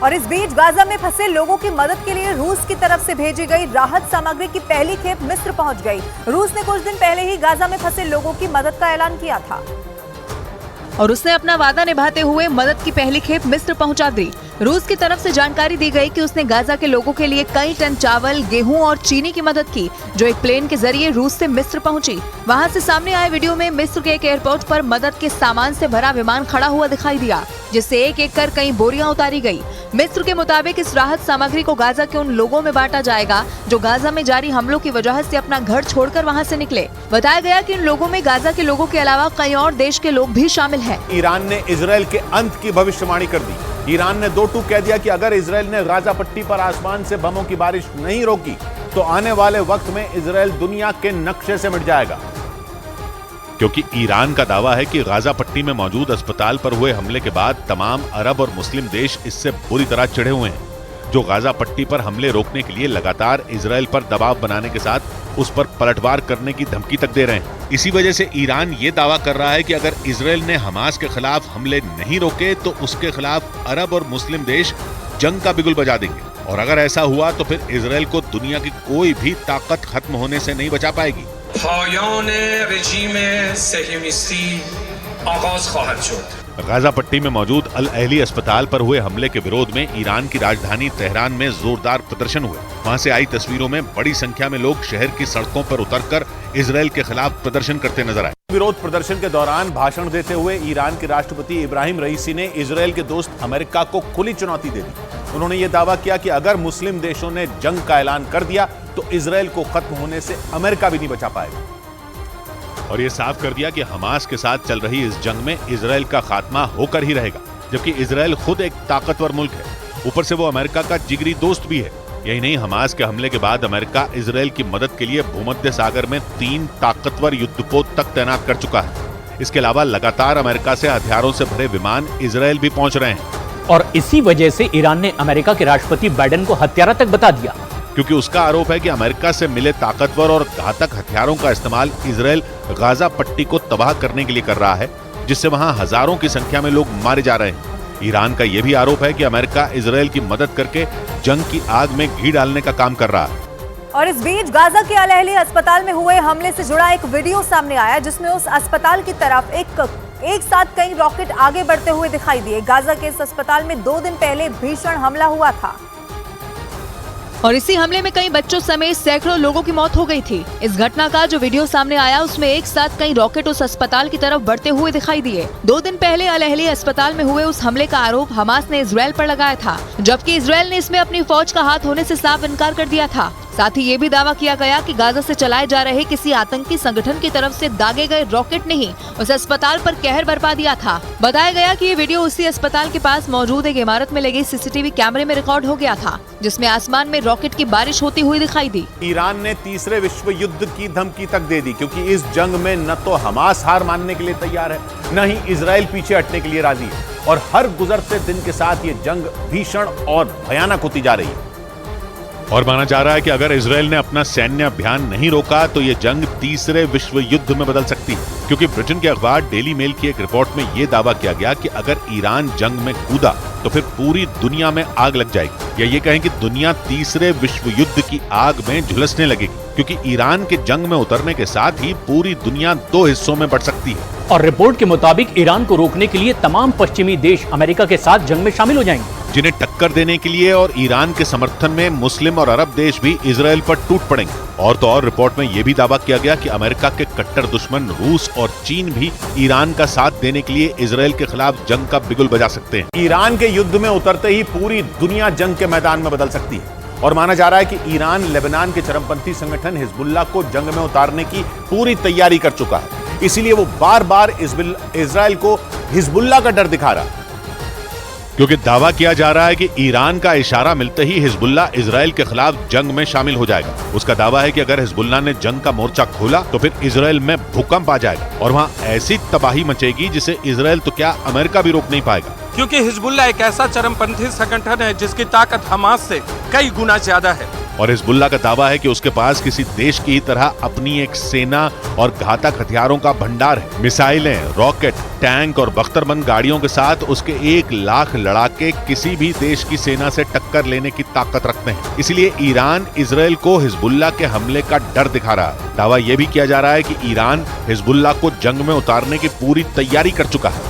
और इस बीच गाजा में फंसे लोगों की मदद के लिए रूस की तरफ से भेजी गई राहत सामग्री की पहली खेप मिस्र पहुंच गई। रूस ने कुछ दिन पहले ही गाजा में फंसे लोगों की मदद का ऐलान किया था और उसने अपना वादा निभाते हुए मदद की पहली खेप मिस्र पहुंचा दी। रूस की तरफ से जानकारी दी गई कि उसने गाजा के लोगों के लिए कई टन चावल, गेहूं और चीनी की मदद की, जो एक प्लेन के जरिए रूस से मिस्र पहुंची। वहां से सामने आए वीडियो में मिस्र के एक एयरपोर्ट पर मदद के सामान से भरा विमान खड़ा हुआ दिखाई दिया, जिससे एक एक कर कई बोरियां उतारी गई। मिस्र के मुताबिक इस राहत सामग्री को गाजा के उन लोगों में बांटा जाएगा जो गाजा में जारी हमलों की वजह से अपना घर छोड़कर वहां से निकले। बताया गया कि इन लोगों में गाजा के लोगों के अलावा कई और देश के लोग भी शामिल हैं। ईरान ने इजरायल के अंत की भविष्यवाणी कर दी। ईरान ने 2 टूक कह दिया कि अगर इजरायल ने गाजा पट्टी पर आसमान से बमों की बारिश नहीं रोकी तो आने वाले वक्त में इजरायल दुनिया के नक्शे से मिट जाएगा। क्योंकि ईरान का दावा है कि गाजा पट्टी में मौजूद अस्पताल पर हुए हमले के बाद तमाम अरब और मुस्लिम देश इससे बुरी तरह चिढ़े हुए हैं, जो गाजा पट्टी पर हमले रोकने के लिए लगातार इजरायल पर दबाव बनाने के साथ उस पर पलटवार करने की धमकी तक दे रहे हैं। इसी वजह से ईरान ये दावा कर रहा है कि अगर इजरायल ने हमास के खिलाफ हमले नहीं रोके तो उसके खिलाफ अरब और मुस्लिम देश जंग का बिगुल बजा देंगे, और अगर ऐसा हुआ तो फिर इजरायल को दुनिया की कोई भी ताकत खत्म होने से नहीं बचा पाएगी। गाजा पट्टी में मौजूद अल अहली अस्पताल पर हुए हमले के विरोध में ईरान की राजधानी तेहरान में जोरदार प्रदर्शन हुए। वहां से आई तस्वीरों में बड़ी संख्या में लोग शहर की सड़कों पर उतरकर इजरायल के खिलाफ प्रदर्शन करते नजर आए। विरोध प्रदर्शन के दौरान भाषण देते हुए ईरान के राष्ट्रपति इब्राहिम रईसी ने इजरायल के दोस्त अमेरिका को खुली चुनौती दे दी। उन्होंने ये दावा किया कि अगर मुस्लिम देशों ने जंग का ऐलान कर दिया तो इजरायल को खत्म होने से अमेरिका भी नहीं बचा पाएगा, और ये साफ कर दिया कि हमास के साथ चल रही इस जंग में इजरायल का खात्मा होकर ही रहेगा, जबकि इजरायल खुद एक ताकतवर मुल्क है, ऊपर से वो अमेरिका का जिगरी दोस्त भी है। यही नहीं, हमास के हमले के बाद अमेरिका इजरायल की मदद के लिए भूमध्य सागर में 3 ताकतवर युद्धपोत तक तैनात कर चुका है। इसके अलावा लगातार अमेरिका से हथियारों से भरे विमान इजरायल भी पहुंच रहे हैं, और इसी वजह से ईरान ने अमेरिका के राष्ट्रपति बाइडेन को हत्यारा तक बता दिया, क्योंकि उसका आरोप है कि अमेरिका से मिले ताकतवर और घातक हथियारों का इस्तेमाल इजरायल गाजा पट्टी को तबाह करने के लिए कर रहा है, जिससे वहां हजारों की संख्या में लोग मारे जा रहे हैं। ईरान का यह भी आरोप है कि अमेरिका इजरायल की मदद करके जंग की आग में घी डालने का काम कर रहा है। और इस बीच गाजा के अल अहली अस्पताल में हुए हमले से जुड़ा एक वीडियो सामने आया, जिसमें उस अस्पताल की तरफ एक साथ कई रॉकेट आगे बढ़ते हुए दिखाई दिए। गाजा के इस अस्पताल में 2 दिन पहले भीषण हमला हुआ था और इसी हमले में कई बच्चों समेत सैकड़ों लोगों की मौत हो गई थी। इस घटना का जो वीडियो सामने आया उसमें एक साथ कई रॉकेट उस अस्पताल की तरफ बढ़ते हुए दिखाई दिए। 2 दिन पहले अल अहली अस्पताल में हुए उस हमले का आरोप हमास ने इजरायल पर लगाया था, जबकि इजरायल ने इसमें अपनी फौज का हाथ होने से साफ इनकार कर दिया था। साथ ही ये भी दावा किया गया कि गाजा से चलाए जा रहे किसी आतंकी संगठन की तरफ से दागे गए रॉकेट ने ही उस अस्पताल पर कहर बरपा दिया था। बताया गया कि ये वीडियो उसी अस्पताल के पास मौजूद एक इमारत में लगे सीसीटीवी कैमरे में रिकॉर्ड हो गया था, जिसमें आसमान में रॉकेट की बारिश होती हुई दिखाई दी। ईरान ने तीसरे विश्व युद्ध की धमकी तक दे दी, क्योंकि इस जंग में न तो हमास हार मानने के लिए तैयार है, न ही इजरायल पीछे हटने के लिए राजी है, और हर गुजरते दिन के साथ ये जंग भीषण और भयानक होती जा रही है। और माना जा रहा है कि अगर इजरायल ने अपना सैन्य अभियान नहीं रोका तो ये जंग तीसरे विश्व युद्ध में बदल सकती है, क्योंकि ब्रिटेन के अखबार डेली मेल की एक रिपोर्ट में ये दावा किया गया कि अगर ईरान जंग में कूदा तो फिर पूरी दुनिया में आग लग जाएगी, या ये कहें कि दुनिया तीसरे विश्व युद्ध की आग में झुलसने लगेगी, क्योंकि ईरान के जंग में उतरने के साथ ही पूरी दुनिया 2 हिस्सों में बढ़ सकती है। और रिपोर्ट के मुताबिक ईरान को रोकने के लिए तमाम पश्चिमी देश अमेरिका के साथ जंग में शामिल हो जाएंगे, जिन्हें टक्कर देने के लिए और ईरान के समर्थन में मुस्लिम और अरब देश भी इजरायल पर टूट पड़ेंगे। और तो और रिपोर्ट में यह भी दावा किया गया कि अमेरिका के कट्टर दुश्मन रूस और चीन भी ईरान का साथ देने के लिए इजरायल के खिलाफ जंग का बिगुल बजा सकते हैं। ईरान के युद्ध में उतरते ही पूरी दुनिया जंग के मैदान में बदल सकती है, और माना जा रहा है कि ईरान लेबनान के चरमपंथी संगठन हिजबुल्लाह को जंग में उतारने की पूरी तैयारी कर चुका है। इसीलिए वो बार बार इजरायल को हिजबुल्लाह का डर दिखा रहा है, क्योंकि दावा किया जा रहा है कि ईरान का इशारा मिलते ही हिजबुल्लाह इजरायल के खिलाफ जंग में शामिल हो जाएगा। उसका दावा है कि अगर हिजबुल्लाह ने जंग का मोर्चा खोला तो फिर इजरायल में भूकंप आ जाएगा और वहां ऐसी तबाही मचेगी जिसे इजरायल तो क्या अमेरिका भी रोक नहीं पाएगा, क्योंकि हिजबुल्लाह एक ऐसा चरमपंथी संगठन है जिसकी ताकत हमास से कई गुना ज्यादा है। और हिजबुल्लाह का दावा है कि उसके पास किसी देश की ही तरह अपनी एक सेना और घातक हथियारों का भंडार है। मिसाइलें, रॉकेट, टैंक और बख्तरबंद गाड़ियों के साथ उसके 1 लाख लड़ाके किसी भी देश की सेना से टक्कर लेने की ताकत रखते हैं। इसलिए ईरान इजराइल को हिजबुल्लाह के हमले का डर दिखा रहा है। दावा यह भी किया जा रहा है कि ईरान हिजबुल्लाह को जंग में उतारने की पूरी तैयारी कर चुका है।